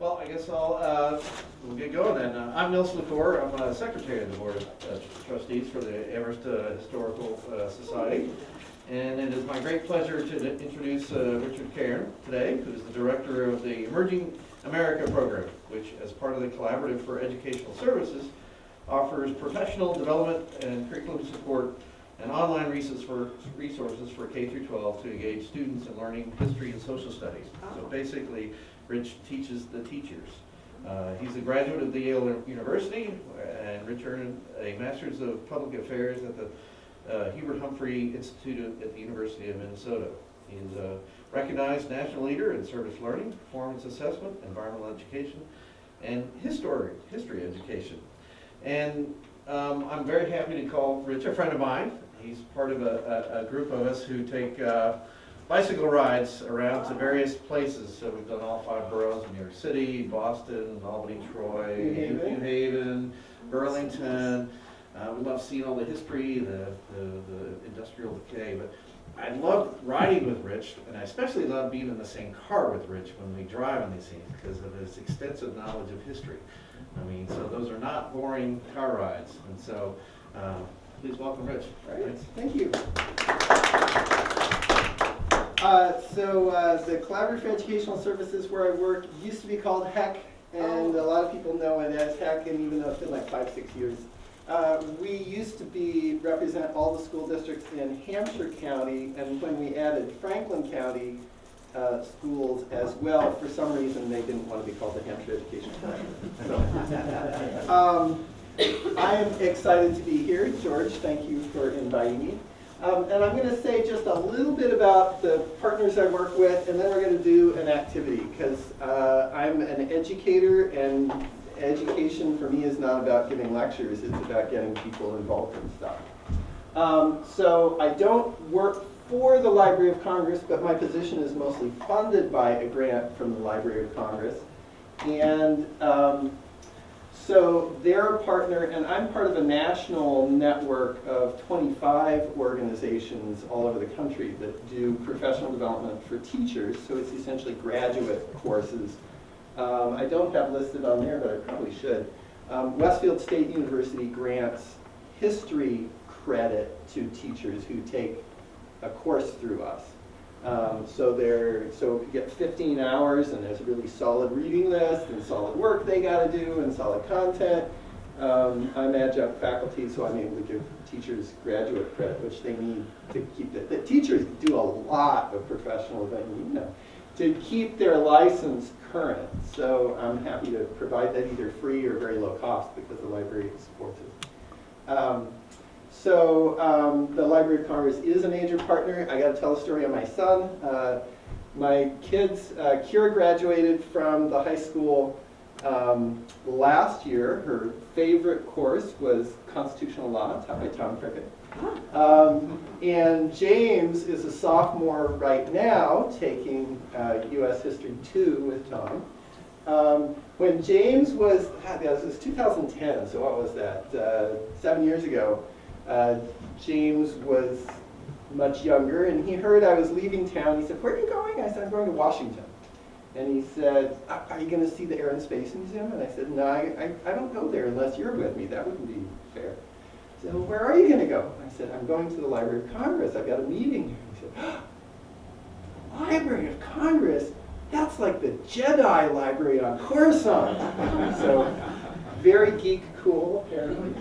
Well, I guess we'll get going then. I'm Nils McClure. I'm Secretary of the Board of Trustees for the Amherst Historical Society. And it is my great pleasure to introduce Richard Cairn today, who's the Director of the Emerging America Program, which, as part of the Collaborative for Educational Services, offers professional development and curriculum support and online resources for K through 12 to engage students in learning history and social studies. So basically, Rich teaches the teachers. He's a graduate of the Yale University, and Rich earned a Master's of Public Affairs at the Hubert Humphrey Institute at the University of Minnesota. He's a recognized national leader in service learning, performance assessment, environmental education, and history education. And I'm very happy to call Rich a friend of mine. He's part of a group of us who take bicycle rides around to various places. So we've done all 5 boroughs in New York City, Boston, Albany, Troy, New Haven, Burlington. We love seeing all the history, the industrial decay. But I love riding with Rich, and I especially love being in the same car with Rich when we drive on these things because of his extensive knowledge of history. I mean, so those are not boring car rides. And so please welcome Rich. All right, thank you. The Collaborative for Educational Services where I work used to be called HEC, and a lot of people know it as HEC, and even though it's been like 5-6 years. We used to represent all the school districts in Hampshire County, and when we added Franklin County schools as well, for some reason they didn't want to be called the Hampshire Education Collaborative. So, I am excited to be here. George, thank you for inviting me. And I'm going to say just a little bit about the partners I work with, and then we're going to do an activity, because I'm an educator, and education for me is not about giving lectures, it's about getting people involved in stuff. So I don't work for the Library of Congress, but my position is mostly funded by a grant from the Library of Congress. And so they're a partner, and I'm part of a national network of 25 organizations all over the country that do professional development for teachers, so it's essentially graduate courses. I don't have listed on there, but I probably should. Westfield State University grants history credit to teachers who take a course through us. So you get 15 hours, and there's a really solid reading list, and solid work they got to do, and solid content. I'm adjunct faculty, so I'm able to give teachers graduate credit, which they need to keep it. The teachers do a lot of professional development, to keep their license current. So I'm happy to provide that either free or very low cost because the library supports it. The Library of Congress is a major partner. I got to tell a story on my son. My kids, Kira graduated from the high school last year. Her favorite course was constitutional law, taught by Tom Prickett. And James is a sophomore right now, taking U.S. History 2 with Tom. When James was, this was 2010, so what was that, 7 years ago, James was much younger, and he heard I was leaving town. He said, "Where are you going?" I said, "I'm going to Washington." And he said, "Are you going to see the Air and Space Museum?" And I said, "No, I don't go there unless you're with me. That wouldn't be fair." He said, "Well, where are you going to go?" I said, "I'm going to the Library of Congress. I've got a meeting here." He said, "The Library of Congress? That's like the Jedi Library on Coruscant." So, very geek cool, apparently.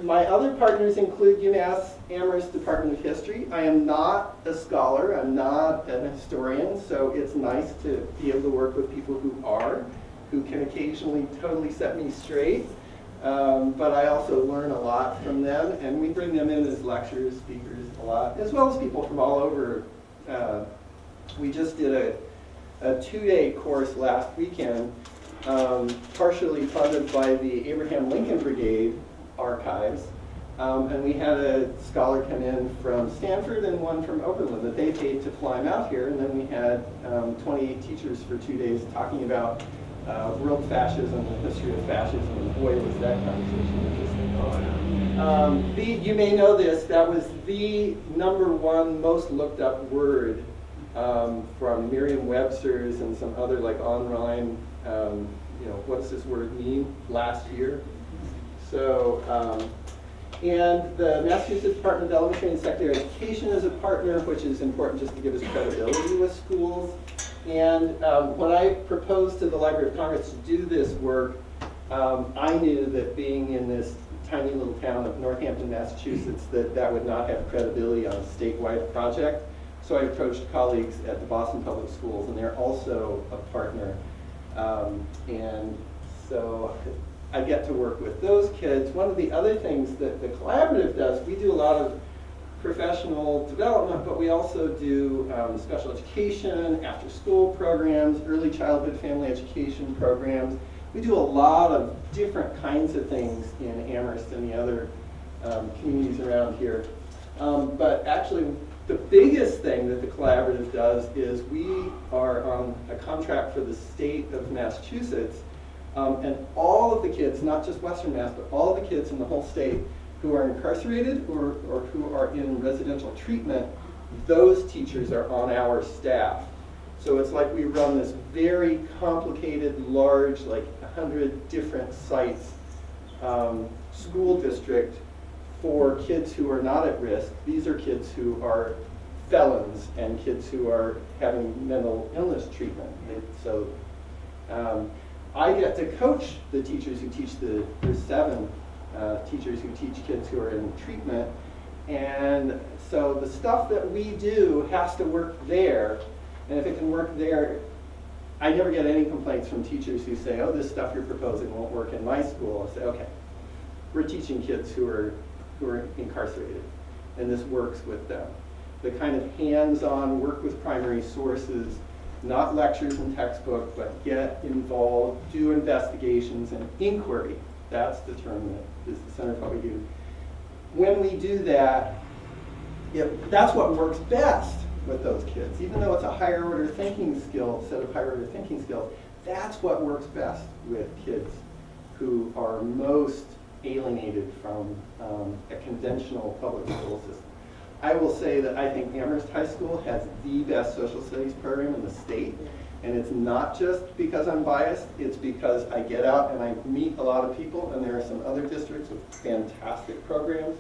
My other partners include UMass Amherst Department of History. I am not a scholar, I'm not an historian, so it's nice to be able to work with people who are, who can occasionally totally set me straight. But I also learn a lot from them, and we bring them in as lecturers, speakers a lot, as well as people from all over. We just did a 2-day course last weekend, partially funded by the Abraham Lincoln Brigade archives, and we had a scholar come in from Stanford and one from Oberlin that they paid to fly him out here, and then we had 28 teachers for 2 days talking about world fascism, the history of fascism, and boy was that conversation interesting. You may know this, that was the #1 most looked up word from Merriam-Webster's and some other like online what does this word mean? Last year. So, and the Massachusetts Department of Elementary and Secondary Education is a partner, which is important just to give us credibility with schools. And when I proposed to the Library of Congress to do this work, I knew that being in this tiny little town of Northampton, Massachusetts, that would not have credibility on a statewide project. So I approached colleagues at the Boston Public Schools, and they're also a partner. And so I get to work with those kids. One of the other things that the collaborative does, we do a lot of professional development, but we also do special education, after-school programs, early childhood family education programs. We do a lot of different kinds of things in Amherst and the other communities around here. But actually, the biggest thing that the collaborative does is we are on a contract for the state of Massachusetts, and all of the kids, not just Western Mass, but all the kids in the whole state who are incarcerated or who are in residential treatment, those teachers are on our staff. So it's like we run this very complicated, large, like 100 different sites school district for kids who are not at risk. These are kids who are felons and kids who are having mental illness treatment. So I get to coach the teachers who teach there's 7 teachers who teach kids who are in treatment. And so the stuff that we do has to work there. And if it can work there, I never get any complaints from teachers who say, oh, this stuff you're proposing won't work in my school. I say, okay, we're teaching kids who are incarcerated, and this works with them. The kind of hands-on work with primary sources, not lectures and textbook, but get involved, do investigations and inquiry. That's the term that is the center of what we do. When we do that, that's what works best with those kids. Even though it's a higher order thinking skill, set of higher order thinking skills, that's what works best with kids who are most alienated from a conventional public school system. I will say that I think Amherst High School has the best social studies program in the state. And it's not just because I'm biased, it's because I get out and I meet a lot of people, and there are some other districts with fantastic programs,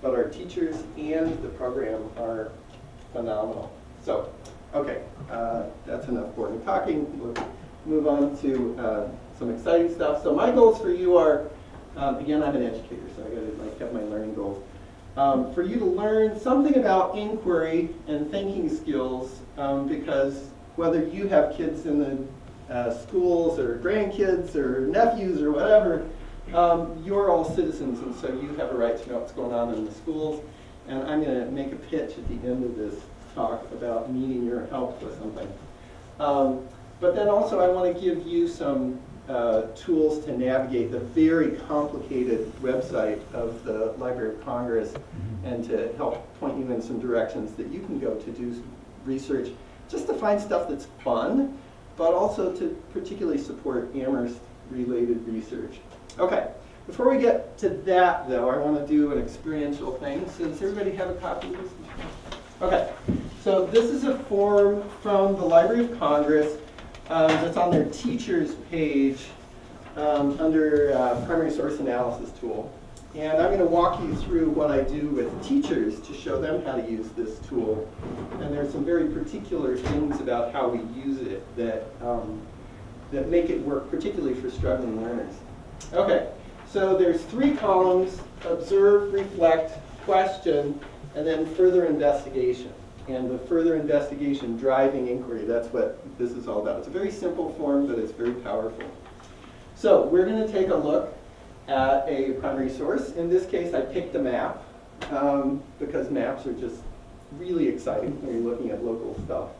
but our teachers and the program are phenomenal. So, okay, that's enough boring talking. We'll move on to some exciting stuff. So my goals for you are, again, I'm an educator, so I gotta have my learning goals. For you to learn something about inquiry and thinking skills, because whether you have kids in the schools or grandkids or nephews or whatever, you're all citizens, and so you have a right to know what's going on in the schools. And I'm going to make a pitch at the end of this talk about needing your help with something. But then also I want to give you some tools to navigate the very complicated website of the Library of Congress, and to help point you in some directions that you can go to do research, just to find stuff that's fun, but also to particularly support Amherst-related research. Okay, before we get to that, though, I want to do an experiential thing. So does everybody have a copy of this? Okay, so this is a form from the Library of Congress that's on their teachers page under primary source analysis tool. And I'm going to walk you through what I do with teachers to show them how to use this tool. And there's some very particular things about how we use it that, that make it work particularly for struggling learners. Okay, so there's 3 columns: observe, reflect, question, and then further investigation. And the further investigation, driving inquiry, that's what this is all about. It's a very simple form, but it's very powerful. So we're going to take a look at a primary source. In this case, I picked a map because maps are just really exciting when you're looking at local stuff.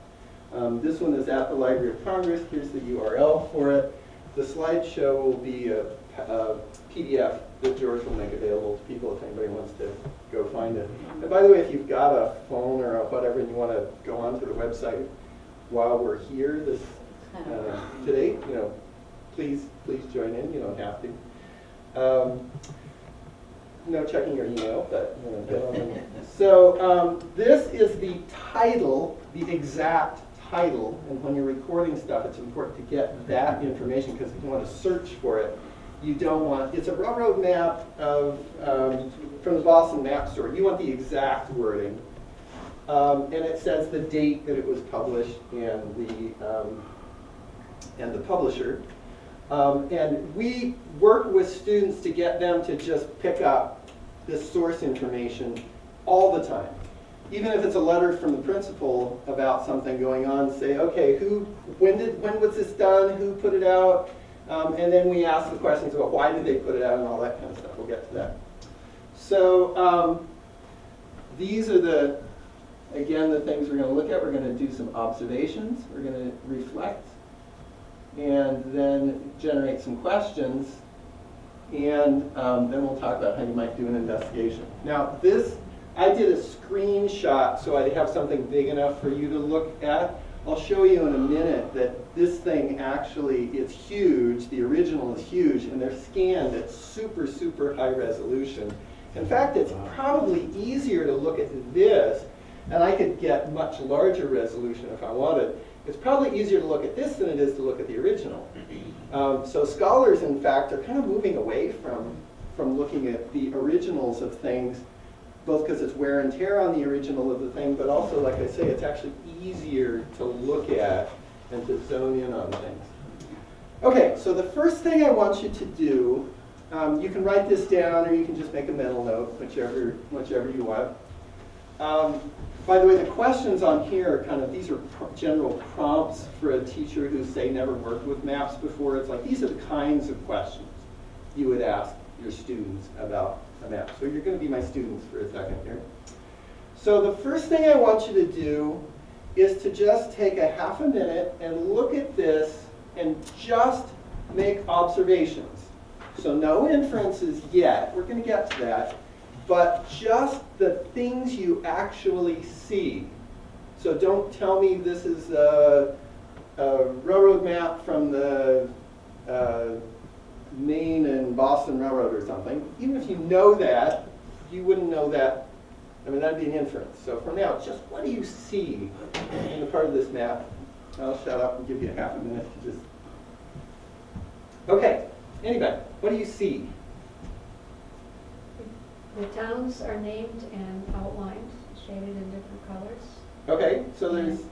This one is at the Library of Congress. Here's the URL for it. The slideshow will be a PDF that George will make available to people if anybody wants to go find it. And by the way, if you've got a phone or a whatever and you want to go onto the website while we're here this today, please join in. You don't have to. No checking your email, but get on it. So this is the title, the exact title, and when you're recording stuff, it's important to get that information, because if you want to search for it, you don't want, it's a railroad map of, from the Boston Map Store. You want the exact wording. And it says the date that it was published and the publisher. And we work with students to get them to just pick up this source information all the time. Even if it's a letter from the principal about something going on, say, okay, when was this done? Who put it out? And then we ask the questions about why did they put it out and all that kind of stuff. We'll get to that. So these are again, the things we're going to look at. We're going to do some observations. We're going to reflect and then generate some questions. And then we'll talk about how you might do an investigation. Now I did a screenshot so I'd have something big enough for you to look at. I'll show you in a minute that this thing actually, it's huge. The original is huge, and they're scanned at super, super high resolution. In fact, it's probably easier to look at this, and I could get much larger resolution if I wanted. It's probably easier to look at this than it is to look at the original. So scholars, in fact, are kind of moving away from looking at the originals of things, both because it's wear and tear on the original of the thing, but also, like I say, it's actually easier to look at and to zone in on things. Okay, so the first thing I want you to do, you can write this down or you can just make a mental note, whichever you want. By the way, the questions on here are kind of, these are general prompts for a teacher who, say, never worked with maps before. It's like, these are the kinds of questions you would ask your students about a map. So you're going to be my students for a second here. So the first thing I want you to do is to just take a half a minute and look at this and just make observations. So no inferences yet. We're going to get to that. But just the things you actually see. So don't tell me this is a railroad map from the Maine and Boston Railroad or something. Even if you know that, you wouldn't know that. I mean, that'd be an inference. So for now, it's just what do you see in the part of this map? I'll shut up and give you a half a minute to just... Okay, anybody, what do you see? The towns are named and outlined, shaded in different colors. Okay, so there's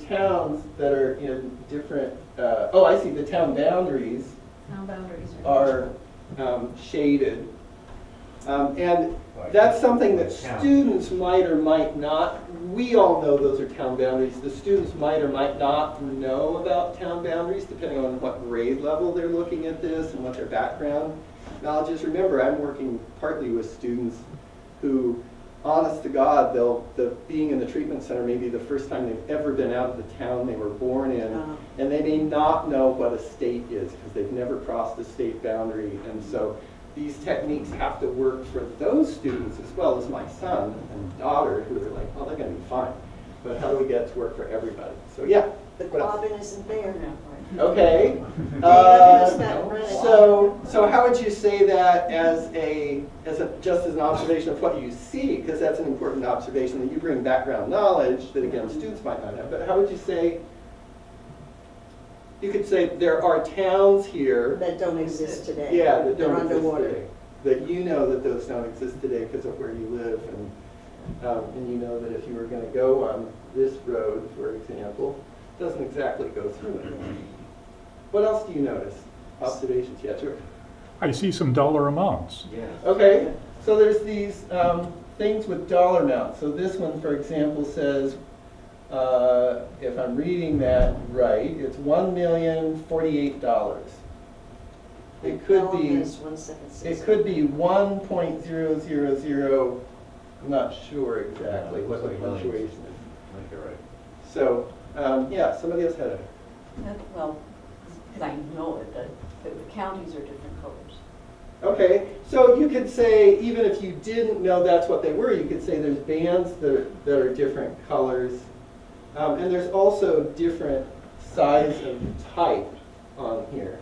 towns that are in different. Oh, I see. The town boundaries Town boundaries are shaded, and that's something that students might or might not. We all know those are town boundaries. The students might or might not know about town boundaries, depending on what grade level they're looking at this and what their background knowledge is. Remember, I'm working partly with students who, honest to God, being in the treatment center may be the first time they've ever been out of the town they were born in, and they may not know what a state is because they've never crossed a state boundary. And so these techniques have to work for those students as well as my son and daughter, who are like, oh, they're going to be fine. But how do we get to work for everybody? So yeah. The quabbin isn't there now. Okay. So how would you say that just as an observation of what you see, because that's an important observation that you bring background knowledge that again students might not have. But how would you say? You could say there are towns here That don't exist today. Yeah, that They're don't exist underwater. today. That you know that those don't exist today because of where you live, and you know that if you were going to go on this road, for example, it doesn't exactly go through it. What else do you notice? Observations, yeah, sure. I see some dollar amounts. Okay, so there's these things with dollar amounts. So this one, for example, says, if I'm reading that right, it's $1,048,000. It could be. It could be 1.000. I'm not sure exactly what the punctuation is. Make it right. So yeah, somebody else had it. Well, because I know it, that the counties are different colors. Okay, so you could say, even if you didn't know that's what they were, you could say there's bands that are different colors. And there's also different size and type on here.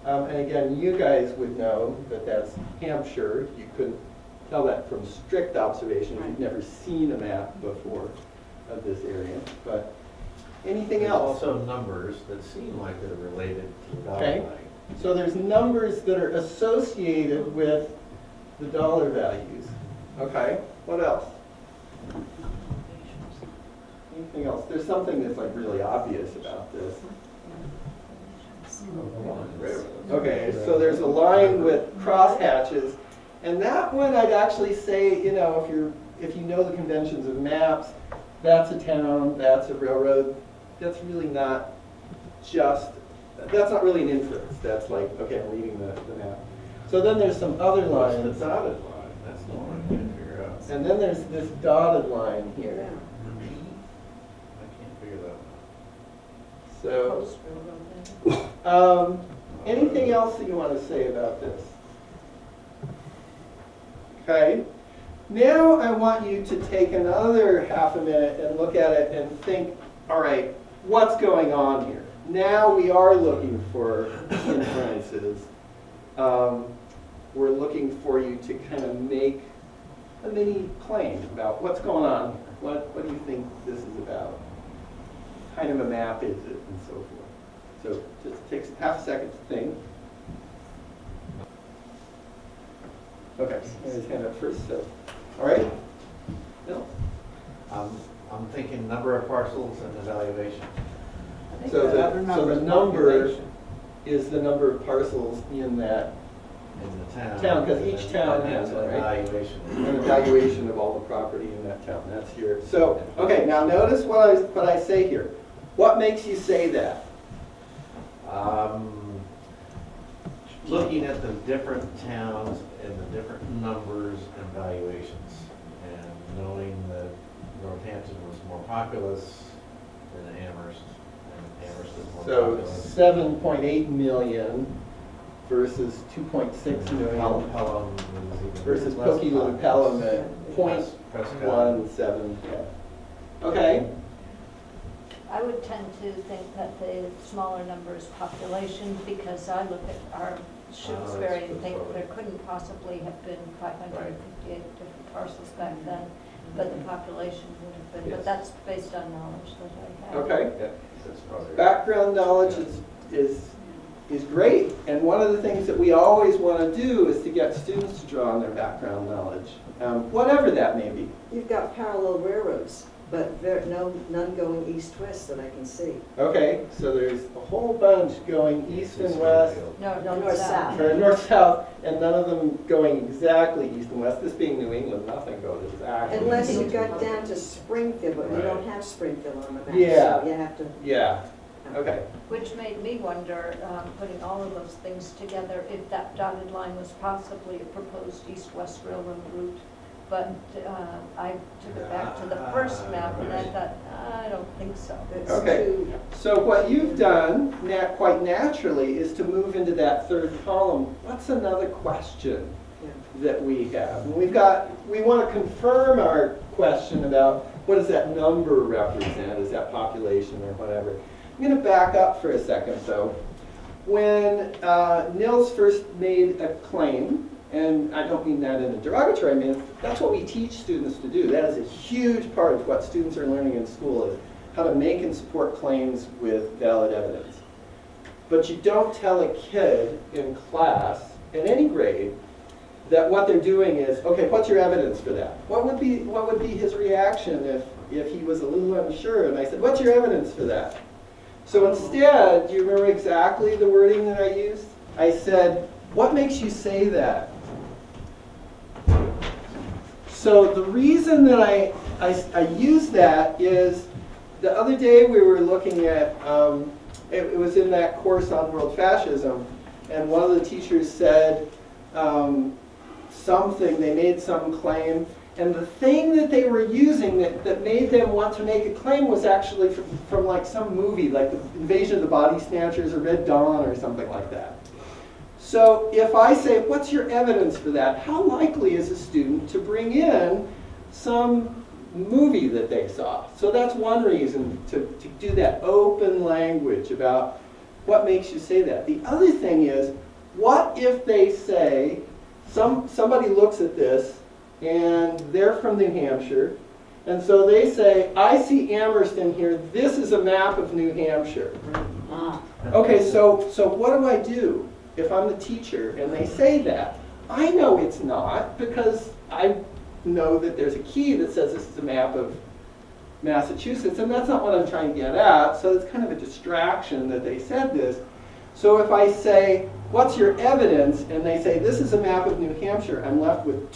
And again, you guys would know that that's Hampshire. You couldn't tell that from strict observation if you've never seen a map before of this area. Anything There's else? also numbers that seem like they're related to the dollar Okay. value. So there's numbers that are associated with the dollar values. Okay, what else? Anything else? There's something that's like really obvious about this. Okay, so there's a line with crosshatches, and that one I'd actually say, you know, if you know the conventions of maps, that's a town, that's a railroad. That's really not just, that's not really an inference. That's like, okay, I'm reading the map. So then there's some other What's the lines, dotted line? That's the one I can't figure out. and then there's this dotted line here. I can't figure that one So, Post railroad then. anything else that you want to say about this? Okay. Now I want you to take another half a minute and look at it and think, all right, what's going on here? Now we are looking for inferences. We're looking for you to kind of make a mini claim about what's going on here. What do you think this is about? What kind of a map is it, and so forth. So just takes half a second to think. Okay, his hand up first, so, all right? Bill? I'm thinking number of parcels and evaluation. I think So the the number is the number of parcels in that, In the town. Town, 'cause each And town then has an one, right? evaluation. an evaluation of all the property in that town, that's here. So, okay, now notice what I say here. What makes you say that? Looking at the different towns and the different numbers and valuations, and knowing that Northampton was more populous than Amherst, and Amherst is more So populous. 7.8 million versus 2.6 million Pelham is even versus less Pokey Pelham at populous. Prescott. 0.17. Okay, I would tend to think that the smaller number is population, because I look at our Shutesbury and think there couldn't possibly have been 558 different parcels back then, but the population would have been, but Yes. that's based on knowledge that I have. okay. Yeah, that's probably right. Background knowledge is great, and one of the things that we always want to do is to get students to draw on their background knowledge, whatever that may be. You've got parallel railroads, but none going east-west that I can see. Okay, so there's a whole bunch going east and west, No, No, north, north-south. south. or north-south, and none of them going exactly east and west. This being New England, nothing goes exactly. Unless you east. got down to Springfield, but we Right. don't have Springfield on the map, Yeah. so you have to. Yeah, okay. Which made me wonder, putting all of those things together, if that dotted line was possibly a proposed east-west railroad route. But I took it back to the first map, and I thought, I don't think so. It's Okay. too- So what you've done, quite naturally, is to move into that third column. What's another question yeah. that we have? And we want to confirm our question about what does that number represent? Is that population or whatever? I'm going to back up for a second, though. When Nils first made a claim, and I don't mean that in a derogatory, I mean, that's what we teach students to do. That is a huge part of what students are learning in school, is how to make and support claims with valid evidence. But you don't tell a kid in class, in any grade, that what they're doing is, okay, what's your evidence for that? What would be his reaction if he was a little unsure and I said, what's your evidence for that? So instead, do you remember exactly the wording that I used? I said, what makes you say that? So the reason that I use that is, the other day we were looking at, it was in that course on world fascism, and one of the teachers said something, they made some claim, and the thing that they were using that made them want to make a claim was actually from like some movie, like the Invasion of the Body Snatchers or Red Dawn or something like that. So if I say, what's your evidence for that? How likely is a student to bring in some movie that they saw? So that's one reason to do that open language about what makes you say that. The other thing is, what if they say, somebody looks at this and they're from New Hampshire, And so they say, I see Amherst in here, this is a map of New Hampshire. Ah, Okay, so what do I do if I'm the teacher and they say that? I know it's not, because I know that there's a key that says this is a map of Massachusetts, and that's not what I'm trying to get at, so it's kind of a distraction that they said this. So if I say, what's your evidence? And they say, this is a map of New Hampshire, I'm left with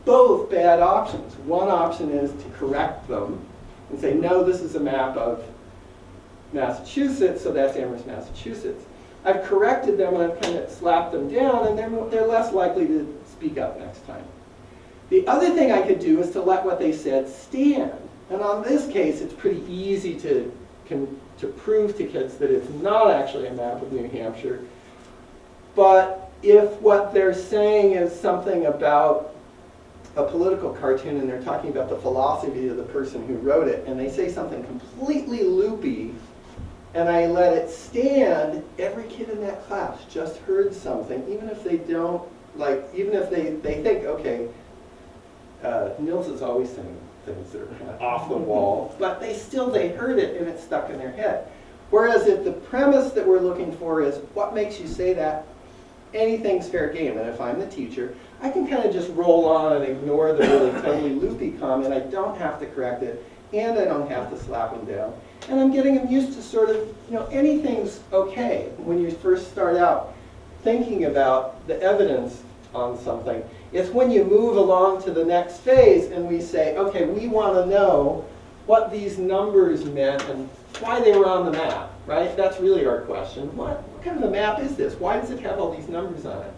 both bad options. One option is to correct them and say, no, this is a map of Massachusetts, so that's Amherst, Massachusetts. I've corrected them and I've kind of slapped them down, and they're less likely to speak up next time. The other thing I could do is to let what they said stand. And on this case, it's pretty easy to prove to kids that it's not actually a map of New Hampshire. But if what they're saying is something about a political cartoon and they're talking about the philosophy of the person who wrote it, and they say something completely loopy, and I let it stand, every kid in that class just heard something, even if they don't, even if they think, okay, Nils is always saying things that are kind of off the wall, but they heard it and it's stuck in their head. Whereas if the premise that we're looking for is, what makes you say that? Anything's fair game. And if I'm the teacher, I can kind of just roll on and ignore the really totally loopy comment. I don't have to correct it, and I don't have to slap them down. And I'm getting them used to sort of, anything's okay when you first start out thinking about the evidence on something. It's when you move along to the next phase and we say, okay, we want to know what these numbers meant and why they were on the map, right? That's really our question. What kind of a map is this? Why does it have all these numbers on it?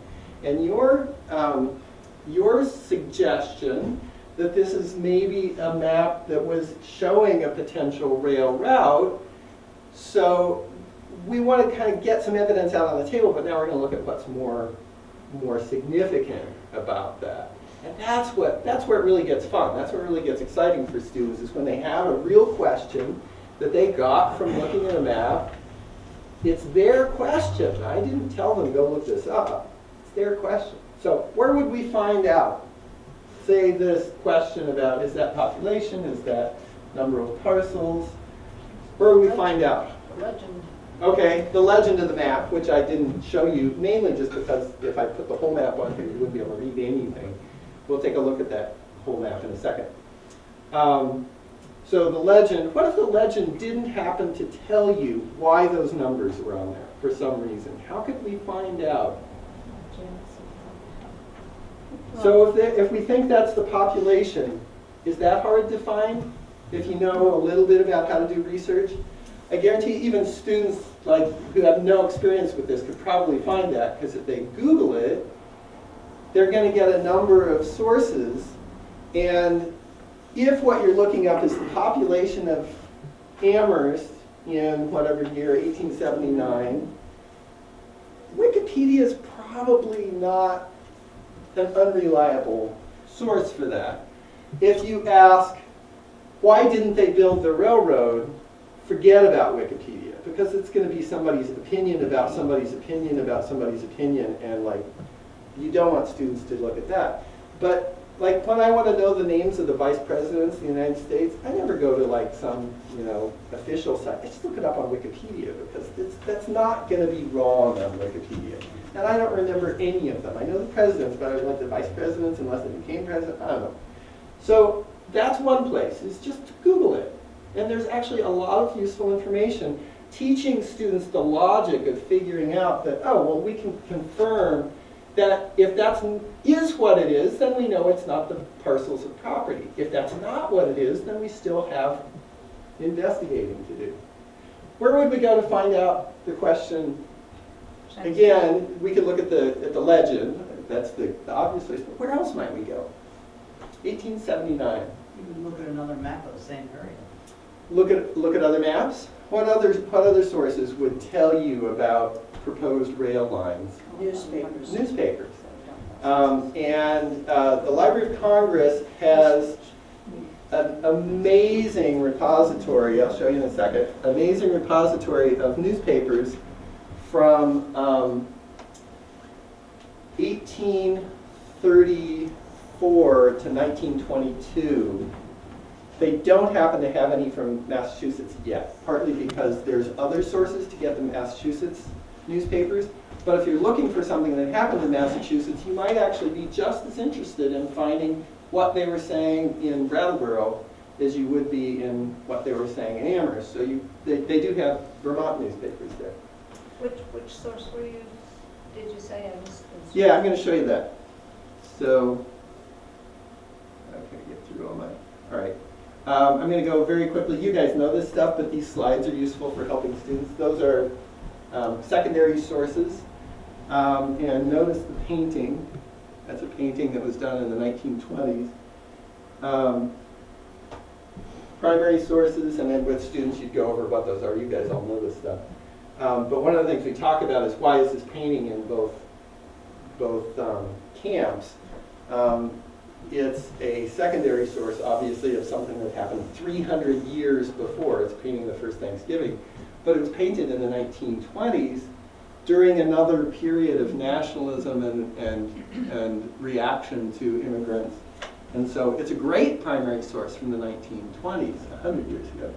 And your suggestion that this is maybe a map that was showing a potential rail route, so we want to kind of get some evidence out on the table, but now we're going to look at what's more significant about that. And that's where it really gets fun. That's where it really gets exciting for students, is when they have a real question that they got from looking at a map. It's their question. I didn't tell them, go look this up. It's their question. So where would we find out? Say this question about, is that population? Is that number of parcels? Where would we find out? Legend. Okay, the legend of the map, which I didn't show you, mainly just because if I put the whole map on here, you wouldn't be able to read anything. We'll take a look at that whole map in a second. So the legend, what if the legend didn't happen to tell you why those numbers were on there for some reason? How could we find out? So if we think that's the population, is that hard to find if you know a little bit about how to do research? I guarantee even students who have no experience with this could probably find that, because if they Google it, they're going to get a number of sources. And if what you're looking up is the population of Amherst in whatever year, 1879, Wikipedia is probably not an unreliable source for that. If you ask, why didn't they build the railroad? Forget about Wikipedia, because it's going to be somebody's opinion about somebody's opinion about somebody's opinion, and you don't want students to look at that. But when I want to know the names of the vice presidents of the United States, I never go to some official site. I just look it up on Wikipedia, because that's not going to be wrong on Wikipedia. And I don't remember any of them. I know the presidents, but I don't know the vice presidents unless they became president. I don't know. So that's one place, is just to Google it. And there's actually a lot of useful information teaching students the logic of figuring out that, oh, well, we can confirm that if that is what it is, then we know it's not the parcels of property. If that's not what it is, then we still have investigating to do. Where would we go to find out the question? Again, we could look at the legend. That's the obvious place. But where else might we go? 1879. You can look at another map of the same area. Look at other maps. What other sources would tell you about proposed rail lines? Newspapers. Newspapers. And the Library of Congress has an amazing repository. I'll show you in a second. Amazing repository of newspapers from 1834 to 1922. They don't happen to have any from Massachusetts yet, partly because there's other sources to get the Massachusetts newspapers. But if you're looking for something that happened in Massachusetts, you might actually be just as interested in finding what they were saying in Brattleboro as you would be in what they were saying in Amherst. So they do have Vermont newspapers there. Which source were you, did you say? I missed this. Yeah, I'm going to show you that. So, I'm going to get through all right. I'm going to go very quickly. You guys know this stuff, but these slides are useful for helping students. Those are secondary sources. And notice the painting. That's a painting that was done in the 1920s. Primary sources, and then with students you'd go over what those are. You guys all know this stuff. But one of the things we talk about is why is this painting in both camps. It's a secondary source, obviously, of something that happened 300 years before. It's painting the first Thanksgiving. But it was painted in the 1920s during another period of nationalism and reaction to immigrants. And so it's a great primary source from the 1920s, 100 years ago.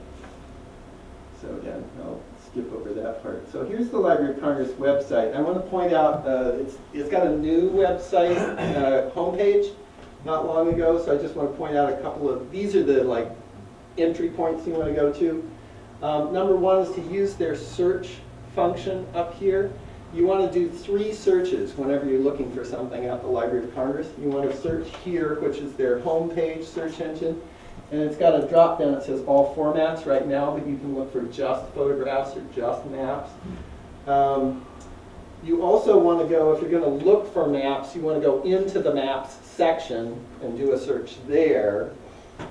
So again, I'll skip over that part. So here's the Library of Congress website. I want to point out it's got a new website homepage not long ago, so I just want to point out a couple of, these are the entry points you want to go to. Number one is to use their search function up here. You want to do 3 searches whenever you're looking for something at the Library of Congress. You want to search here, which is their homepage search engine. And it's got a drop down that says all formats right now, but you can look for just photographs or just maps. You also want to go, if you're going to look for maps, you want to go into the maps section and do a search there.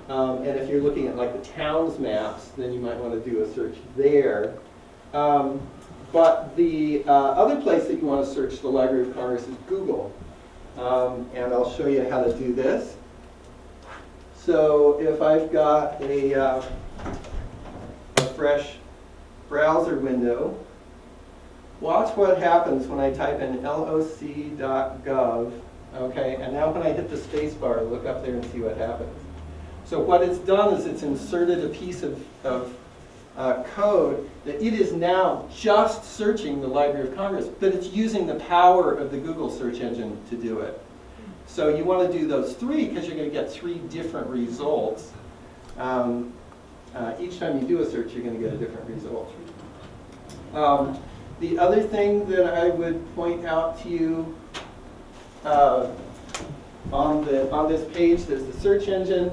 And if you're looking at the town's maps, then you might want to do a search there. But the other place that you want to search the Library of Congress is Google. And I'll show you how to do this. So if I've got a fresh browser window, watch what happens when I type in loc.gov. Okay, and now when I hit the space bar, look up there and see what happens. So what it's done is it's inserted a piece of code that it is now just searching the Library of Congress, but it's using the power of the Google search engine to do it. So you want to do those 3 because you're going to get 3 different results. Each time you do a search, you're going to get a different result. The other thing that I would point out to you on this page, there's the search engine.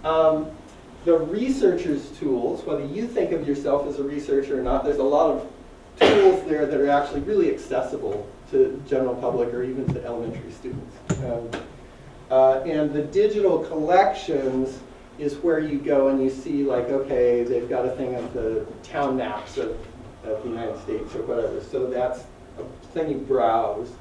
The researcher's tools, whether you think of yourself as a researcher or not, there's a lot of tools there that are actually really accessible to general public or even to elementary students. And the digital collections is where you go and you see okay, they've got a thing of the town maps of the United States or whatever. So that's a thing you browse.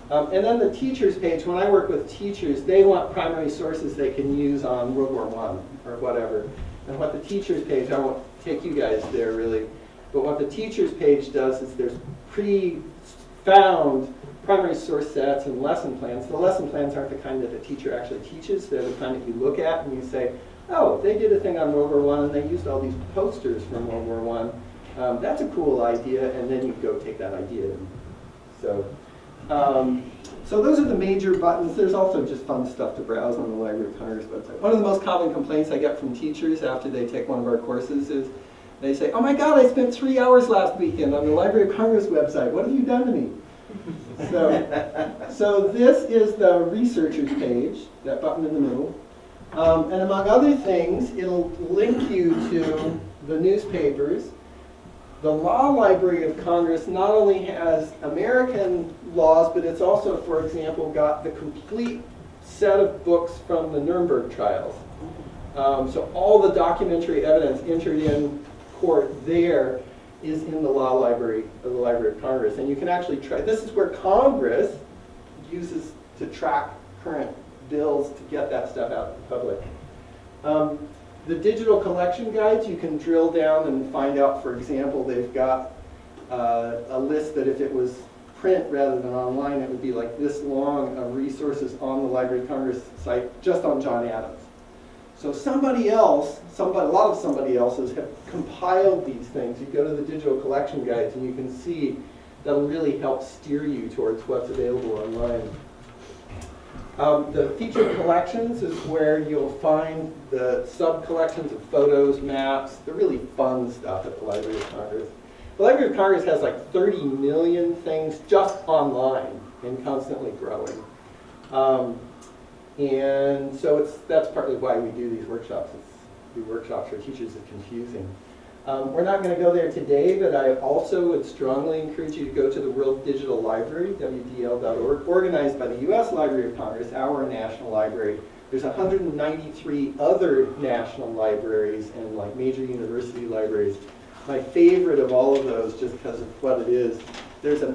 And then the teachers page, when I work with teachers, they want primary sources they can use on World War I or whatever. And what the teachers page, I won't take you guys there really, but what the teachers page does is there's pre-found primary source sets and lesson plans. The lesson plans aren't the kind that the teacher actually teaches. They're the kind that you look at and you say, oh, they did a thing on World War I and they used all these posters from World War I. That's a cool idea, and then you go take that idea. So those are the major buttons. There's also just fun stuff to browse on the Library of Congress website. One of the most common complaints I get from teachers after they take one of our courses is they say, oh my God, I spent 3 hours last weekend on the Library of Congress website. What have you done to me? So this is the researchers page, that button in the middle. And among other things, it'll link you to the newspapers. The Law Library of Congress not only has American laws, but it's also, for example, got the complete set of books from the Nuremberg trials. So all the documentary evidence entered in court there is in the Law Library of the Library of Congress. And you can actually try, this is where Congress uses to track current bills to get that stuff out to the public. The digital collection guides, you can drill down and find out, for example, they've got a list that if it was print rather than online, it would be like this long of resources on the Library of Congress site just on John Adams. So somebody else, a lot of somebody else's have compiled these things. You go to the digital collection guides and you can see that'll really help steer you towards what's available online. The featured collections is where you'll find the sub-collections of photos, maps, the really fun stuff at the Library of Congress. The Library of Congress has like 30 million things just online and constantly growing. And so that's partly why we do these workshops. The workshops for teachers is confusing. We're not going to go there today, but I also would strongly encourage you to go to the World Digital Library, WDL.org, organized by the U.S. Library of Congress, our national library. There's 193 other national libraries and like major university libraries. My favorite of all of those, just because of what it is, there's a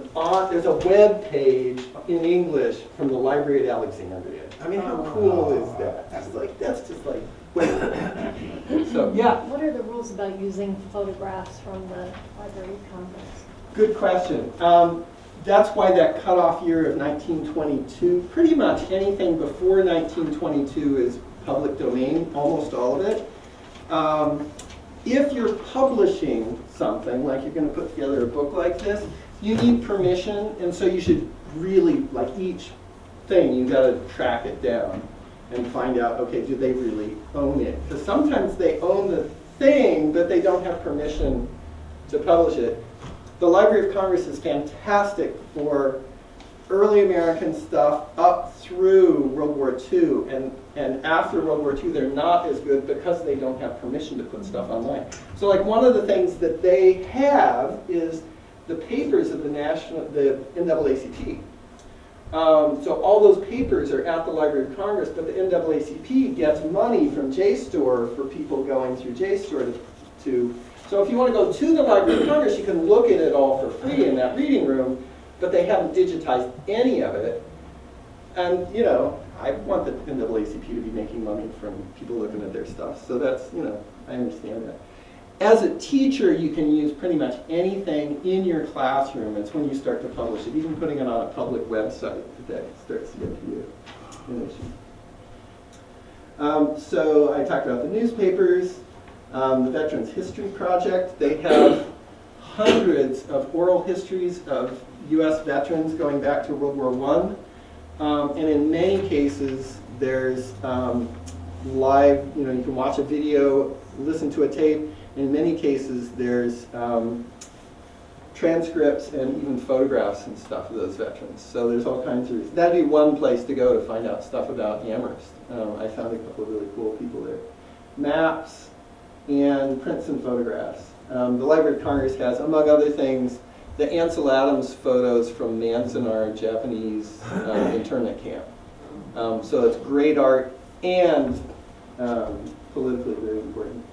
web page in English from the Library at Alexandria. I mean, how cool is that? That's just like, so yeah. What are the rules about using photographs from the Library of Congress? Good question. That's why that cutoff year of 1922, pretty much anything before 1922 is public domain, almost all of it. If you're publishing something, like you're going to put together a book like this, you need permission, and so you should really, like each thing, you got to track it down and find out, okay, do they really own it? Because sometimes they own the thing, but they don't have permission to publish it. The Library of Congress is fantastic for early American stuff up through World War II, and after World War II they're not as good because they don't have permission to put stuff online. So like one of the things that they have is the papers of the NAACP. So all those papers are at the Library of Congress, but the NAACP gets money from JSTOR for people going through JSTOR to. So if you want to go to the Library of Congress, you can look at it all for free in that reading room, but they haven't digitized any of it. And, you know, I want the NAACP to be making money from people looking at their stuff. So that's, you know, I understand that. As a teacher, you can use pretty much anything in your classroom. It's when you start to publish it. Even putting it on a public website that starts to get to be an issue. So I talked about the newspapers. The Veterans History Project, they have hundreds of oral histories of U.S. veterans going back to World War I. And in many cases, there's live, you know, you can watch a video, listen to a tape. In many cases, there's transcripts and even photographs and stuff of those veterans. So there's all kinds of reasons. That'd be one place to go to find out stuff about Amherst. I found a couple of really cool people there. Maps and prints and photographs. The Library of Congress has, among other things, the Ansel Adams photos from Manzanar Japanese internment camp. So it's great art and politically very important.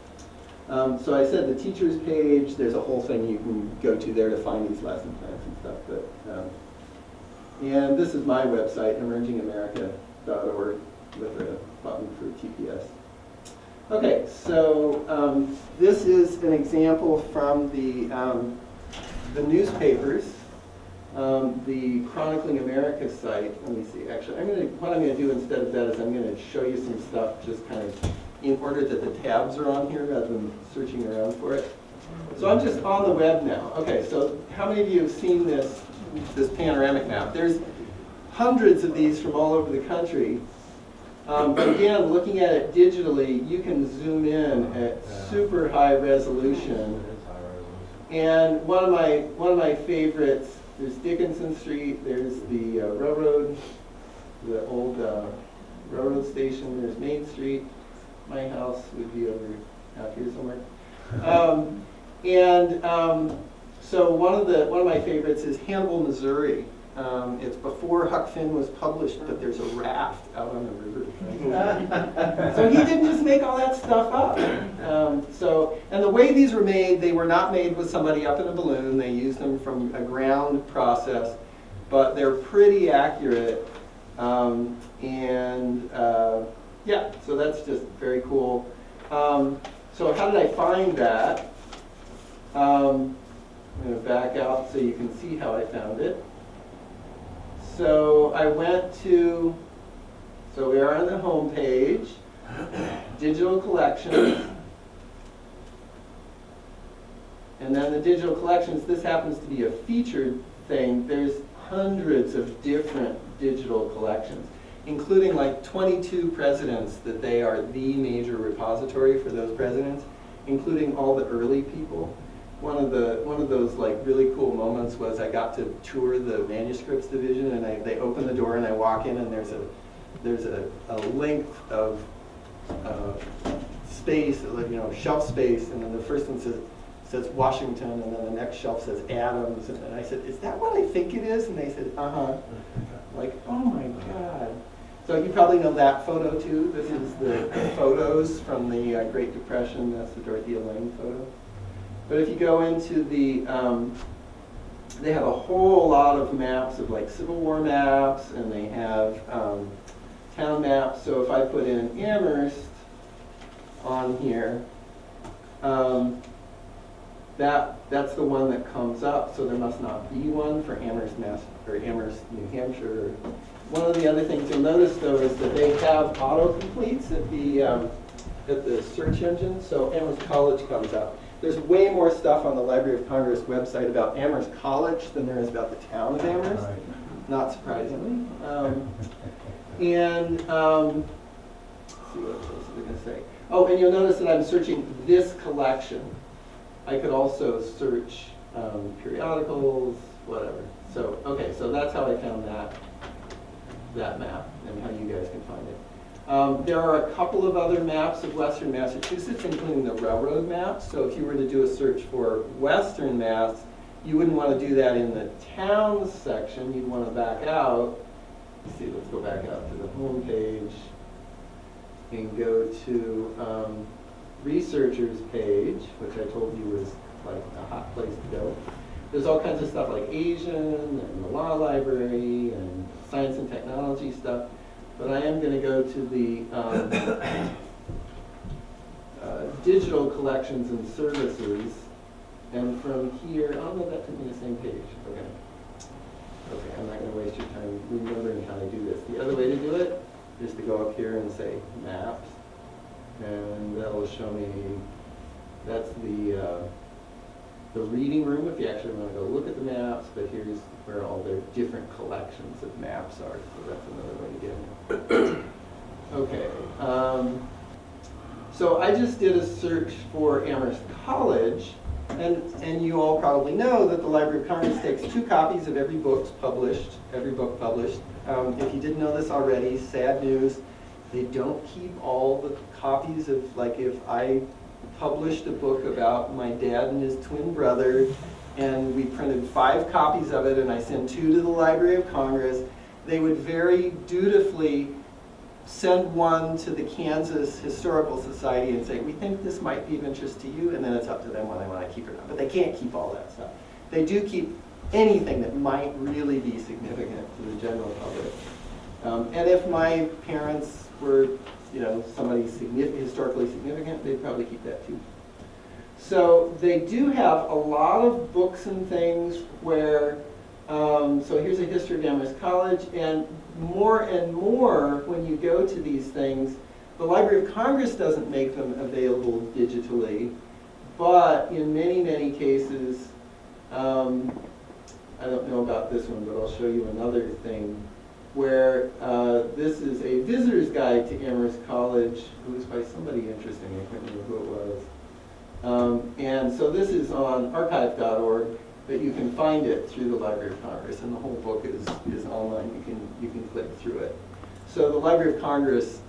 So I said the teacher's page, there's a whole thing you can go to there to find these lesson plans and stuff. But, and this is my website, emergingamerica.org, with a button for TPS. Okay, so this is an example from the newspapers, the Chronicling America site. Let me see. Actually, what I'm going to do instead of that is I'm going to show you some stuff just kind of in order that the tabs are on here rather than searching around for it. So I'm just on the web now. Okay, so how many of you have seen this panoramic map? There's hundreds of these from all over the country. But again, looking at it digitally, you can zoom in at super high resolution. And one of my favorites, there's Dickinson Street, there's the railroad, the old railroad station, there's Main Street. My house would be over out here somewhere. So one of my favorites is Hannibal, Missouri. It's before Huck Finn was published, but there's a raft out on the river. So he didn't just make all that stuff up. And the way these were made, they were not made with somebody up in a balloon. They used them from a ground process, but they're pretty accurate. Yeah, so that's just very cool. So how did I find that? I'm going to back out so you can see how I found it. So I went to, so we are on the home page. digital collections. And then the digital collections, this happens to be a featured thing. There's hundreds of different digital collections, including like 22 presidents that they are the major repository for those presidents, including all the early people. One of those like really cool moments was I got to tour the manuscripts division, and they open the door and I walk in, and there's a length of space, shelf space, and then the first one says Washington, and then the next shelf says Adams, and I said, is that what I think it is? And they said, uh-huh. Like, oh my God. So you probably know that photo too. This is the photos from the Great Depression. That's the Dorothea Lange photo. But if you go into the, they have a whole lot of maps of like Civil War maps, and they have town maps. So if I put in Amherst on here, that's the one that comes up, so there must not be one for Amherst, Amherst, New Hampshire. One of the other things you'll notice, though, is that they have autocompletes at the search engine, so Amherst College comes up. There's way more stuff on the Library of Congress website about Amherst College than there is about the town of Amherst, not surprisingly. Let's see, what else was I going to say? Oh, and you'll notice that I'm searching this collection. I could also search periodicals, whatever. So, okay, so that's how I found that map and how you guys can find it. There are a couple of other maps of Western Massachusetts, including the railroad maps. So if you were to do a search for Western Mass, you wouldn't want to do that in the towns section. You'd want to back out. Let's see, let's go back out to the home page and go to researchers page, which I told you was like a hot place to go. There's all kinds of stuff like Asian and the law library and science and technology stuff. But I am going to go to the digital collections and services. And from here, oh no, that took me the same page. Okay. Okay, I'm not going to waste your time remembering how to do this. The other way to do it is to go up here and say maps. And that will show me, that's the reading room if you actually want to go look at the maps, but here's where all their different collections of maps are, so that's another way to get it. Okay, so I just did a search for Amherst College, and you all probably know that the Library of Congress takes 2 copies of every book published. If you didn't know this already, sad news, they don't keep all the copies of, like if I published a book about my dad and his twin brother, and we printed 5 copies of it, and I sent 2 to the Library of Congress, they would very dutifully send one to the Kansas Historical Society and say, we think this might be of interest to you, and then it's up to them whether they want to keep it or not. But they can't keep all that stuff. They do keep anything that might really be significant to the general public. And if my parents were, somebody historically significant, they'd probably keep that too. So they do have a lot of books and things where, so here's a history of Amherst College, and more when you go to these things, the Library of Congress doesn't make them available digitally, but in many, many cases, I don't know about this one, but I'll show you another thing where this is a visitor's guide to Amherst College. It was by somebody interesting, I can't remember who it was. And so this is on archive.org, but you can find it through the Library of Congress, and the whole book is online. You can click through it. So the Library of Congress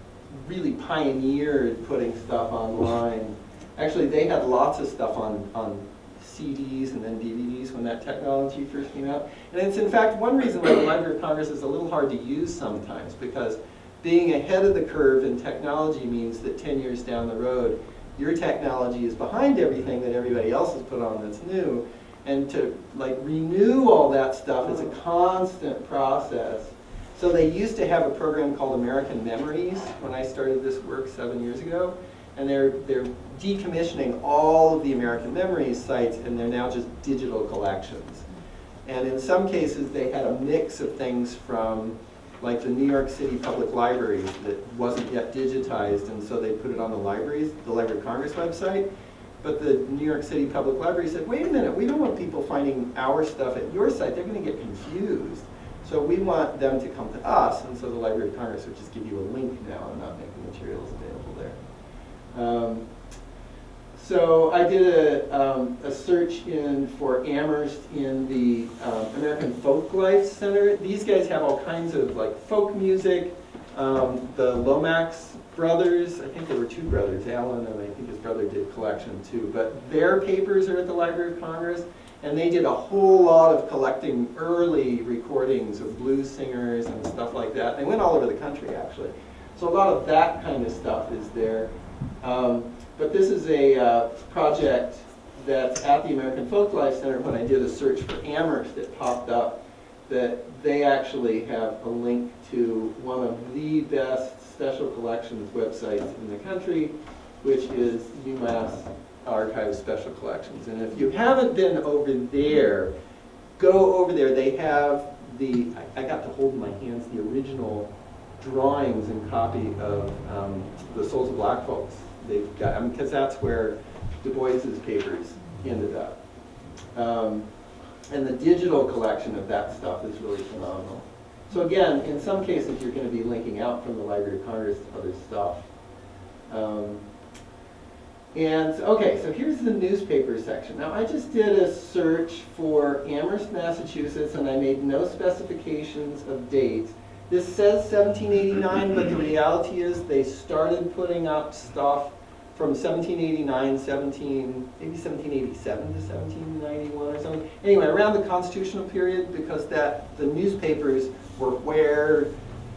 really pioneered putting stuff online. Actually, they had lots of stuff on CDs and then DVDs when that technology first came out. And it's in fact one reason why the Library of Congress is a little hard to use sometimes, because being ahead of the curve in technology means that 10 years down the road, your technology is behind everything that everybody else has put on that's new. And to renew all that stuff is a constant process. So they used to have a program called American Memories when I started this work 7 years ago. And they're decommissioning all of the American Memories sites, and they're now just digital collections. And in some cases, they had a mix of things from like the New York City Public Library that wasn't yet digitized, and so they put it on the Library of Congress website. But the New York City Public Library said, wait a minute, we don't want people finding our stuff at your site. They're going to get confused. So we want them to come to us, and so the Library of Congress would just give you a link now and not make the materials available there. So I did a search for Amherst in the American Folklife Center. These guys have all kinds of like folk music. The Lomax brothers, I think there were two brothers, Alan and I think his brother did collection too, but their papers are at the Library of Congress, and they did a whole lot of collecting early recordings of blues singers and stuff like that. They went all over the country actually. So a lot of that kind of stuff is there. But this is a project that's at the American Folklife Center. When I did a search for Amherst, it popped up that they actually have a link to one of the best special collections websites in the country, which is UMass Archives Special Collections. And if you haven't been over there, go over there. They have I got to hold in my hands the original drawings and copy of the Souls of Black Folks. They've got, because that's where Du Bois's papers ended up. And the digital collection of that stuff is really phenomenal. So again, in some cases, you're going to be linking out from the Library of Congress to other stuff. Okay, so here's the newspaper section. Now, I just did a search for Amherst, Massachusetts, and I made no specifications of dates. This says 1789, but the reality is they started putting up stuff from 1789, maybe 1787 to 1791 or something. Anyway, around the Constitutional period, because the newspapers were where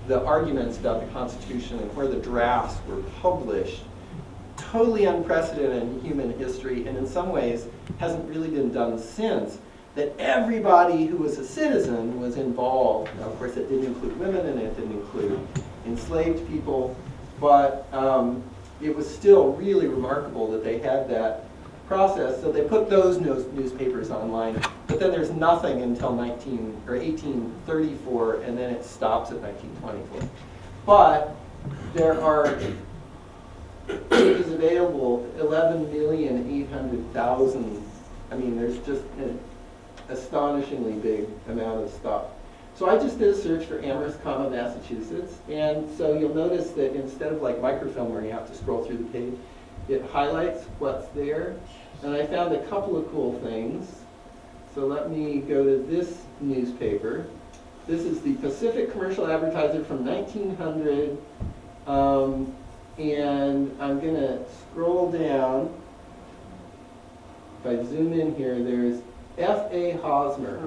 the arguments about the Constitution and where the drafts were published. Totally unprecedented in human history, and in some ways hasn't really been done since, that everybody who was a citizen was involved. Now, of course, it didn't include women and it didn't include enslaved people, but it was still really remarkable that they had that process. So they put those newspapers online, but then there's nothing until 1834, and then it stops at 1924. But there are pages available, 11,800,000. I mean, there's just an astonishingly big amount of stuff. So I just did a search for Amherst, Massachusetts, and so you'll notice that instead of like microfilm where you have to scroll through the page, it highlights what's there. And I found a couple of cool things. So let me go to this newspaper. This is the Pacific Commercial Advertiser from 1900. And I'm going to scroll down. If I zoom in here, there's F.A. Hosmer,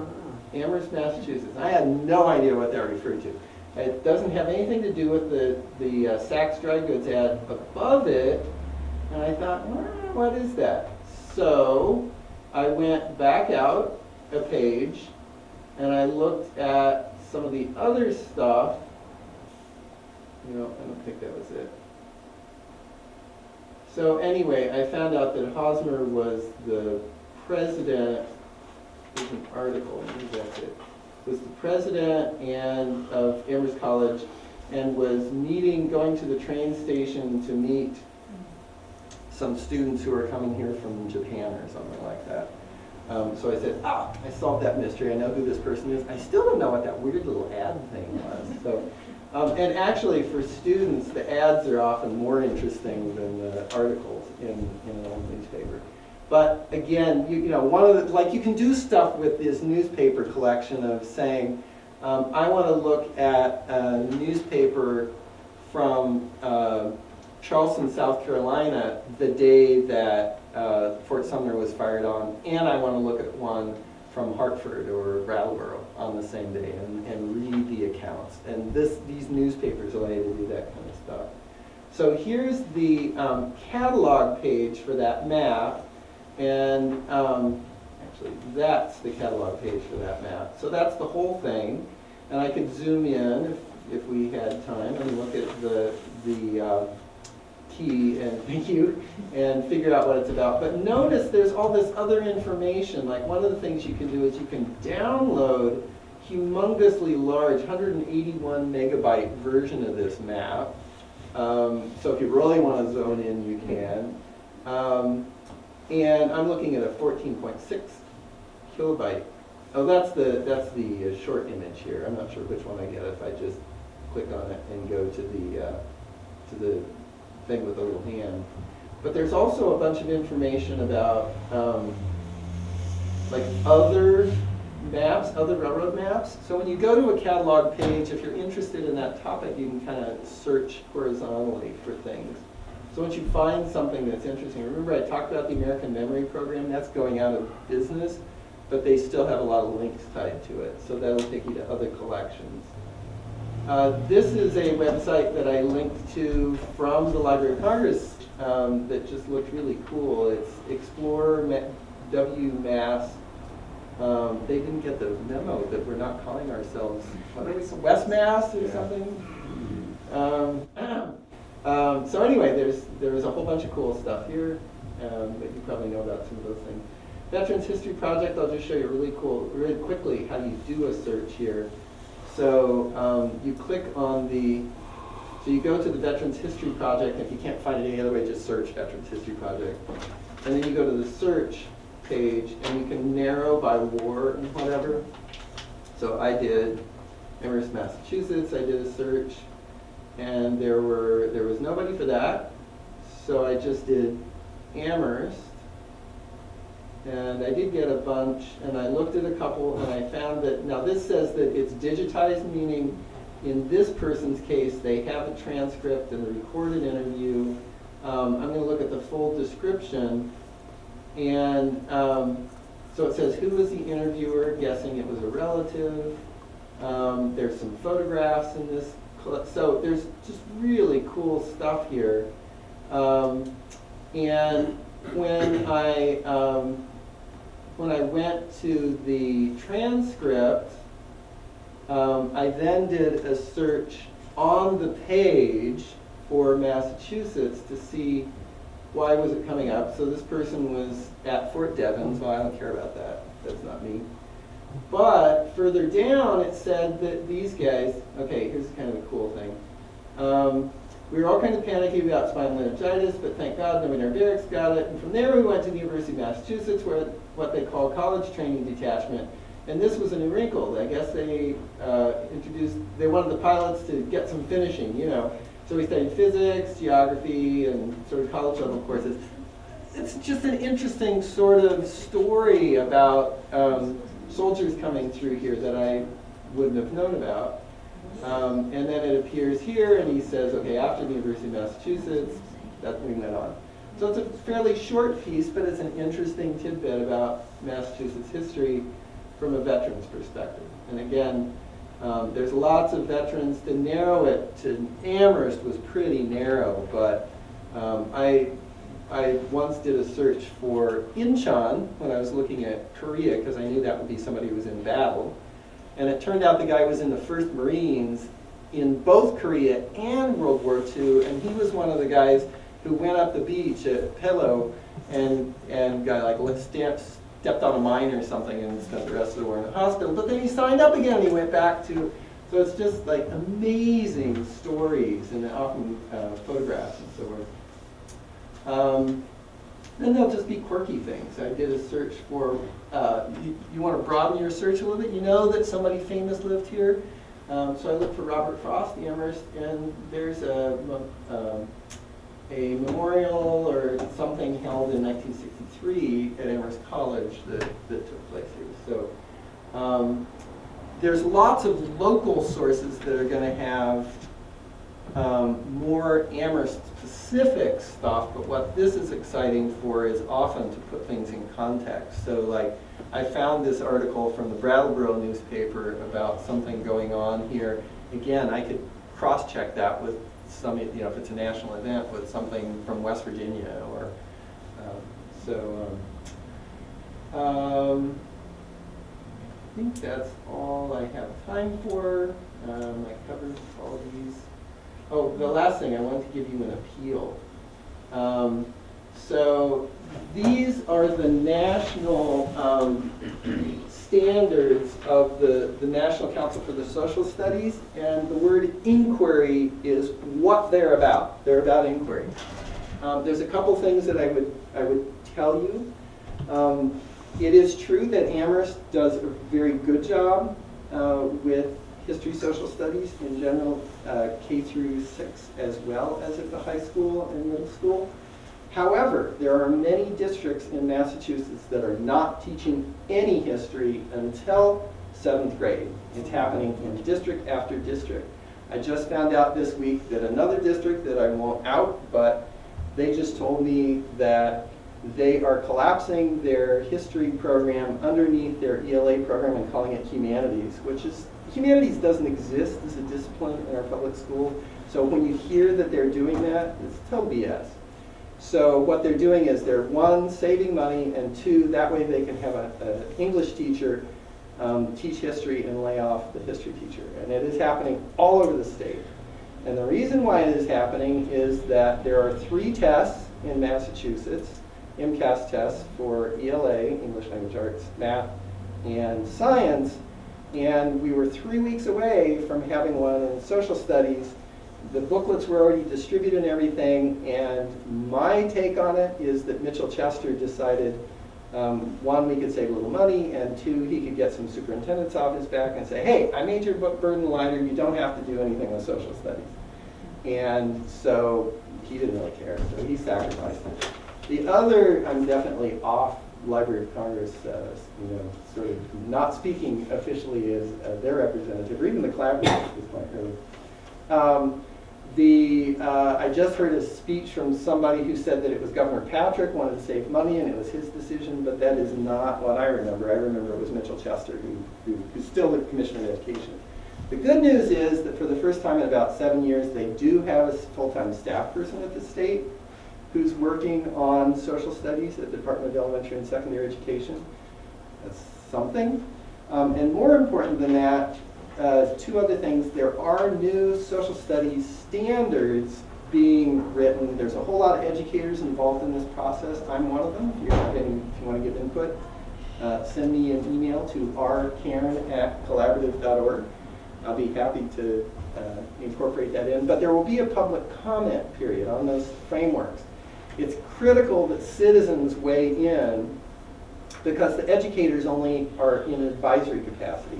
Amherst, Massachusetts. I had no idea what that referred to. It doesn't have anything to do with the Saks Dry Goods ad above it. And I thought, what is that? So I went back out a page and I looked at some of the other stuff. I don't think that was it. So anyway, I found out that Hosmer was the president. There's an article, maybe that's it. Was the president of Amherst College, and was going to the train station to meet some students who are coming here from Japan or something like that. So I said, I solved that mystery. I know who this person is. I still don't know what that weird little ad thing was. So, and actually, for students, the ads are often more interesting than the articles in an old newspaper. But again, you can do stuff with this newspaper collection of saying, I want to look at a newspaper from Charleston, South Carolina, the day that Fort Sumner was fired on, and I want to look at one from Hartford or Brattleboro on the same day and read the accounts. And these newspapers allow you to do that kind of stuff. So here's the catalog page for that map. And actually, that's the catalog page for that map. So that's the whole thing. And I could zoom in if we had time and look at the key and thank you and figure out what it's about. But notice there's all this other information. Like one of the things you can do is you can download humongously large 181 megabyte version of this map. So if you really want to zone in, you can. And I'm looking at a 14.6 kilobyte. Oh, that's the short image here. I'm not sure which one I get if I just click on it and go to the thing with the little hand. But there's also a bunch of information about like other maps, other railroad maps. So when you go to a catalog page, if you're interested in that topic, you can kind of search horizontally for things. So once you find something that's interesting, remember I talked about the American Memory Program, that's going out of business, but they still have a lot of links tied to it. So that'll take you to other collections. This is a website that I linked to from the Library of Congress that just looked really cool. It's Explore WMass. They didn't get the memo that we're not calling ourselves, what are we, West Mass or something? So anyway, there's a whole bunch of cool stuff here, but you probably know about some of those things. Veterans History Project, I'll just show you really quickly how you do a search here. So you click on so you go to the Veterans History Project. If you can't find it any other way, just search Veterans History Project. And then you go to the search page, and you can narrow by war and whatever. So I did Amherst, Massachusetts. I did a search, and there was nobody for that. So I just did Amherst. And I did get a bunch, and I looked at a couple, and I found that, now this says that it's digitized, meaning in this person's case, they have a transcript and a recorded interview. I'm going to look at the full description, and so it says, who was the interviewer? Guessing it was a relative. There's some photographs in this, so there's just really cool stuff here. And when I went to the transcript, I then did a search on the page for Massachusetts to see why was it coming up. So this person was at Fort Devens. Well, I don't care about that. That's not me. But further down, it said that these guys, okay, here's kind of a cool thing. We were all kind of panicky about spinal meningitis, but thank God nobody in our barracks got it. And from there, we went to the University of Massachusetts, where what they call college training detachment. And this was a new wrinkle. I guess they they wanted the pilots to get some finishing, you know. So we studied physics, geography, and sort of college level courses. It's just an interesting sort of story about soldiers coming through here that I wouldn't have known about. And then it appears here, and he says, okay, after the University of Massachusetts, that we went on. So it's a fairly short piece, but it's an interesting tidbit about Massachusetts history from a veteran's perspective. And again, there's lots of veterans. To narrow it to Amherst was pretty narrow, but I once did a search for Incheon when I was looking at Korea, because I knew that would be somebody who was in battle. And it turned out the guy was in the 1st Marines in both Korea and World War II, and he was one of the guys who went up the beach at Pillow and got like stepped on a mine or something and spent the rest of the war in the hospital. But then he signed up again and he went back to, so it's just like amazing stories and often photographs and so forth. Then there'll just be quirky things. I did a search for, you want to broaden your search a little bit, you know that somebody famous lived here. So I looked for Robert Frost, the Amherst, and there's a memorial or something held in 1963 at Amherst College that took place here. So there's lots of local sources that are going to have more Amherst-specific stuff, but what this is exciting for is often to put things in context. So like, I found this article from the Brattleboro newspaper about something going on here. Again, I could cross-check that with some, you know, if it's a national event, with something from West Virginia or, I think that's all I have time for. I covered all these. Oh, the last thing, I wanted to give you an appeal. So these are the national standards of the National Council for the Social Studies, and the word inquiry is what they're about. They're about inquiry. There's a couple things that I would tell you. It is true that Amherst does a very good job with history, social studies in general, K through 6, as well as at the high school and middle school. However, there are many districts in Massachusetts that are not teaching any history until 7th grade. It's happening in district after district. I just found out this week that another district that I won't out, but they just told me that they are collapsing their history program underneath their ELA program and calling it humanities, which is, humanities doesn't exist as a discipline in our public school. So when you hear that they're doing that, it's total BS. So what they're doing is they're, one, saving money, and two, that way they can have an English teacher teach history and lay off the history teacher. And it is happening all over the state. And the reason why it is happening is that there are 3 tests in Massachusetts, MCAS tests for ELA, English Language Arts, math, and science, and we were 3 weeks away from having one in social studies. The booklets were already distributed and everything, and my take on it is that Mitchell Chester decided, one, we could save a little money, and two, he could get some superintendents off his back and say, hey, I made your book burden lighter, you don't have to do anything with social studies. And so he didn't really care, so he sacrificed it. The other, I'm definitely off Library of Congress, sort of not speaking officially as their representative, or even the collaborative at this point, really. I just heard a speech from somebody who said that it was Governor Patrick wanted to save money and it was his decision, but that is not what I remember. I remember it was Mitchell Chester, who's still the Commissioner of Education. The good news is that for the first time in about 7 years, they do have a full-time staff person at the state who's working on social studies at the Department of Elementary and Secondary Education. That's something. And more important than that, 2 other things. There are new social studies standards being written. There's a whole lot of educators involved in this process. I'm one of them. If you want to give input, send me an email to rkaren@collaborative.org. I'll be happy to incorporate that in. But there will be a public comment period on those frameworks. It's critical that citizens weigh in because the educators only are in an advisory capacity.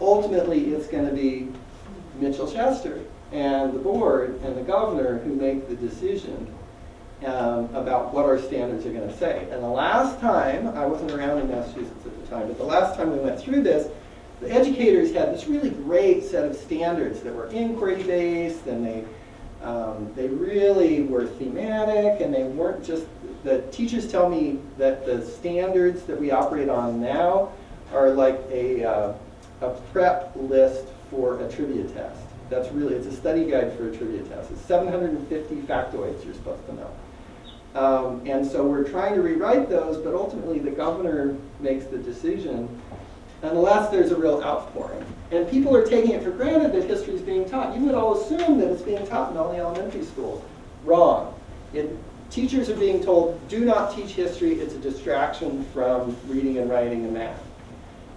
Ultimately, it's going to be Mitchell Chester and the board and the governor who make the decision about what our standards are going to say. And the last time, I wasn't around in Massachusetts at the time, but the last time we went through this, the educators had this really great set of standards that were inquiry-based, and they really were thematic, and they weren't just, the teachers tell me that the standards that we operate on now are like a prep list for a trivia test. That's really, it's a study guide for a trivia test. It's 750 factoids you're supposed to know. And so we're trying to rewrite those, but ultimately the governor makes the decision unless there's a real outpouring. And people are taking it for granted that history is being taught. You would all assume that it's being taught in all the elementary schools. Wrong. Teachers are being told, do not teach history, it's a distraction from reading and writing and math.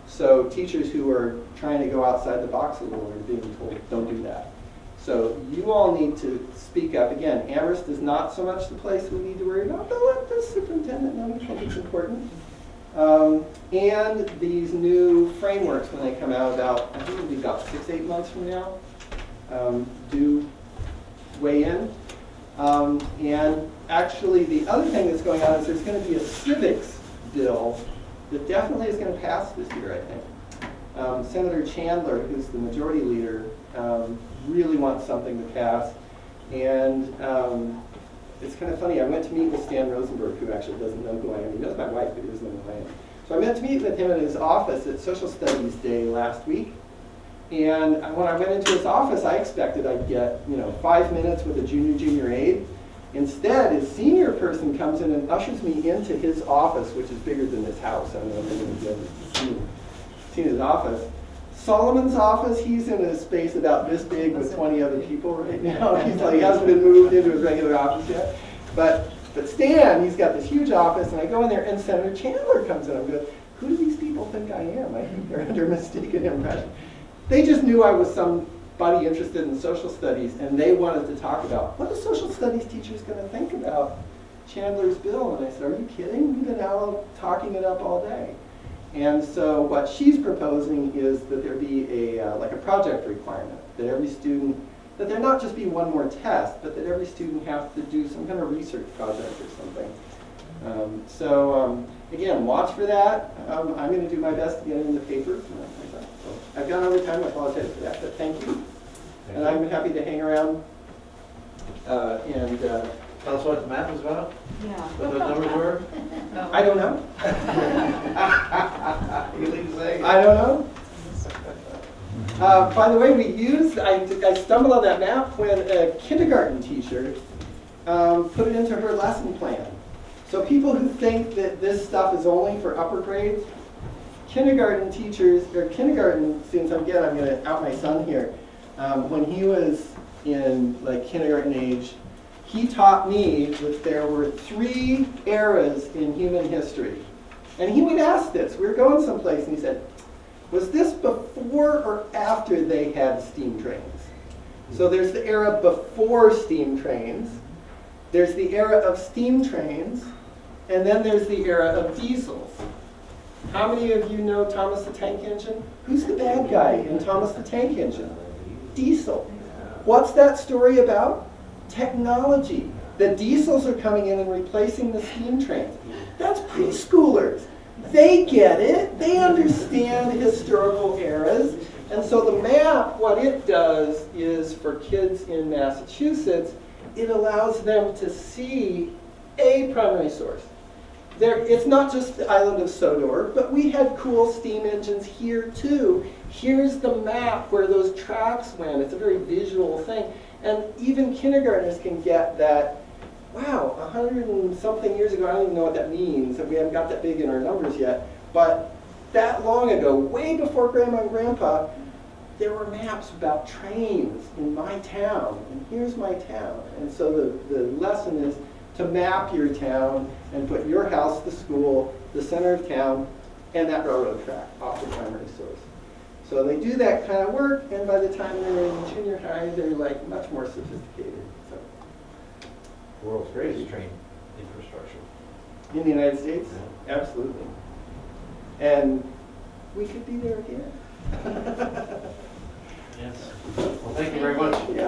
So teachers who are trying to go outside the box a little are being told, don't do that. So you all need to speak up. Again, Amherst is not so much the place we need to worry about, but let the superintendent know we think it's important. And these new frameworks, when they come out about, I think it'll be about 6-8 months from now, do weigh in. And actually, the other thing that's going on is there's going to be a civics bill that definitely is going to pass this year, I think. Senator Chandler, who's the majority leader, really wants something to pass. And it's kind of funny, I went to meet with Stan Rosenberg, who actually doesn't know who I am. He knows my wife, but he doesn't know who I am. So I met to meet with him at his office at Social Studies Day last week. And when I went into his office, I expected I'd get 5 minutes with a junior aide. Instead, his senior person comes in and ushers me into his office, which is bigger than his house. I don't know if anyone's seen his office. Solomon's office, he's in a space about this big with 20 other people right now. He's like, he hasn't been moved into his regular office yet. But Stan, he's got this huge office, and I go in there, and Senator Chandler comes in. I'm going, who do these people think I am? I think they're under mistaken impression. They just knew I was somebody interested in social studies, and they wanted to talk about, what are social studies teachers going to think about Chandler's Bill? And I said, are you kidding? We've been out talking it up all day. And so what she's proposing is that there be like a project requirement, that every student, that there not just be one more test, but that every student have to do some kind of research project or something. Again, watch for that. I'm going to do my best to get it in the paper. So I've gone over time, I apologize for that, but thank you. And I'm happy to hang around. Tell us what the map was about, Yeah. what those numbers were? I don't know. You leave saying. I don't know. By the way, I stumbled on that map when a kindergarten teacher put it into her lesson plan. So people who think that this stuff is only for upper grades, kindergarten teachers, or kindergarten students, I'm going to out my son here. When he was in like kindergarten age, he taught me that there were 3 eras in human history. And he would ask this. We were going someplace and he said, was this before or after they had steam trains? So there's the era before steam trains, there's the era of steam trains, and then there's the era of diesels. How many of you know Thomas the Tank Engine? Who's the bad guy in Thomas the Tank Engine? Diesel. What's that story about? Technology. The diesels are coming in and replacing the steam trains. That's preschoolers. They get it. They understand historical eras. And so the map, what it does is for kids in Massachusetts, it allows them to see a primary source. It's not just the island of Sodor, but we had cool steam engines here too. Here's the map where those tracks went. It's a very visual thing. And even kindergartners can get that, wow, 100 and something years ago, I don't even know what that means, and we haven't got that big in our numbers yet, but that long ago, way before Grandma and Grandpa, there were maps about trains in my town, and here's my town. And so the lesson is to map your town and put your house, the school, the center of town, and that railroad track off the primary source. So they do that kind of work, and by the time they're in junior high, they're like much more sophisticated. So. World's greatest train infrastructure. In the United States? Absolutely. And we could be there again. Yes. Well, thank you very much. Yeah.